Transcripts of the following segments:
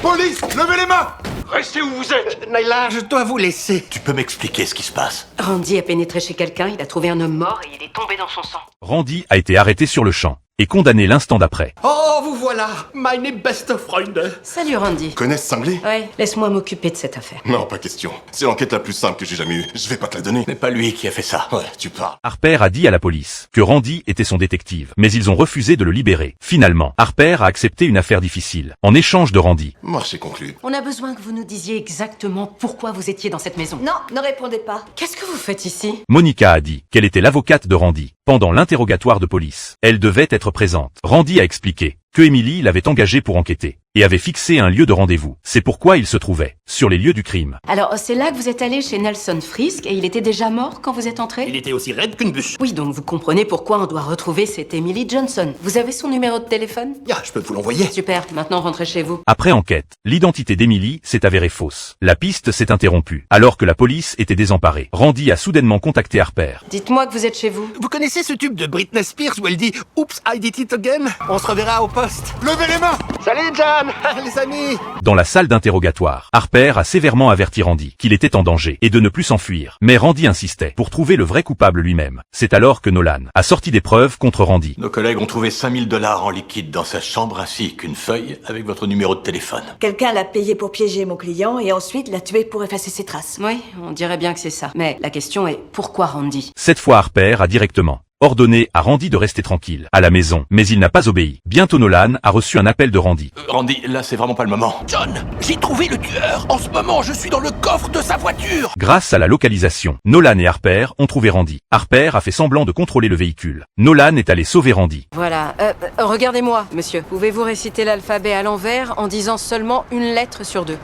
Police, levez les mains! Restez où vous êtes. Naila, je dois vous laisser. Tu peux m'expliquer ce qui se passe? Randy a pénétré chez quelqu'un, il a trouvé un homme mort et il est tombé dans son sang. Randy a été arrêté sur le champ et condamné l'instant d'après. Oh, vous voilà. Meine beste Freunde. Salut Randy. Connaissent cinglé? Ouais, laisse-moi m'occuper de cette affaire. Non, pas question. C'est l'enquête la plus simple que j'ai jamais eue. Je vais pas te la donner. Mais pas lui qui a fait ça. Ouais, tu parles. Harper a dit à la police que Randy était son détective, mais ils ont refusé de le libérer. Finalement, Harper a accepté une affaire difficile, en échange de Randy. Marché conclu. On a besoin que vous nous disiez exactement pourquoi vous étiez dans cette maison. Non, ne répondez pas. Qu'est-ce que vous faites ici? Monica a dit qu'elle était l'avocate de Randy. Pendant l'interrogatoire de police, elle devait être présente. Randy a expliqué que Emily l'avait engagé pour enquêter et avait fixé un lieu de rendez-vous. C'est pourquoi il se trouvait sur les lieux du crime. Alors, c'est là que vous êtes allé chez Nelson Frisk et il était déjà mort quand vous êtes entré? Il était aussi raide qu'une bûche. Oui, donc vous comprenez pourquoi on doit retrouver cette Emily Johnson. Vous avez son numéro de téléphone? Ya, je peux vous l'envoyer. Super, maintenant rentrez chez vous. Après enquête, l'identité d'Emily s'est avérée fausse. La piste s'est interrompue alors que la police était désemparée. Randy a soudainement contacté Harper. Dites-moi que vous êtes chez vous. Vous connaissez ce tube de Britney Spears où elle dit « Oops, I did it again » On se reverra au poste. Levez les mains! Salut John, les amis. Dans la salle d'interrogatoire, Harper a sévèrement averti Randy qu'il était en danger et de ne plus s'enfuir. Mais Randy insistait pour trouver le vrai coupable lui-même. C'est alors que Nolan a sorti des preuves contre Randy. Nos collègues ont trouvé 5000 $ en liquide dans sa chambre ainsi qu'une feuille avec votre numéro de téléphone. Quelqu'un l'a payé pour piéger mon client et ensuite l'a tué pour effacer ses traces. Oui, on dirait bien que c'est ça. Mais la question est, pourquoi Randy? Cette fois Harper a directement ordonné à Randy de rester tranquille à la maison, mais il n'a pas obéi. Bientôt Nolan a reçu un appel de Randy. Randy, là c'est vraiment pas le moment. John, j'ai trouvé le tueur. En ce moment, je suis dans le coffre de sa voiture. Grâce à la localisation, Nolan et Harper ont trouvé Randy. Harper a fait semblant de contrôler le véhicule. Nolan est allé sauver Randy. Voilà. Regardez-moi, monsieur. Pouvez-vous réciter l'alphabet à l'envers en disant seulement une lettre sur deux?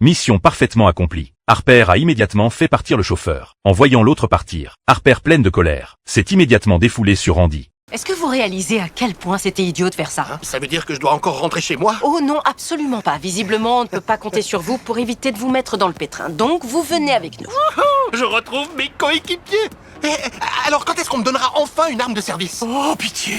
Mission parfaitement accomplie. Harper a immédiatement fait partir le chauffeur. En voyant l'autre partir, Harper, pleine de colère, s'est immédiatement défoulée sur Randy. Est-ce que vous réalisez à quel point c'était idiot de faire ça? Ça veut dire que je dois encore rentrer chez moi? Oh non, absolument pas. Visiblement, on ne peut pas compter sur vous pour éviter de vous mettre dans le pétrin. Donc, vous venez avec nous. Je retrouve mes coéquipiers. Alors, quand est-ce qu'on me donnera enfin une arme de service? Oh, pitié.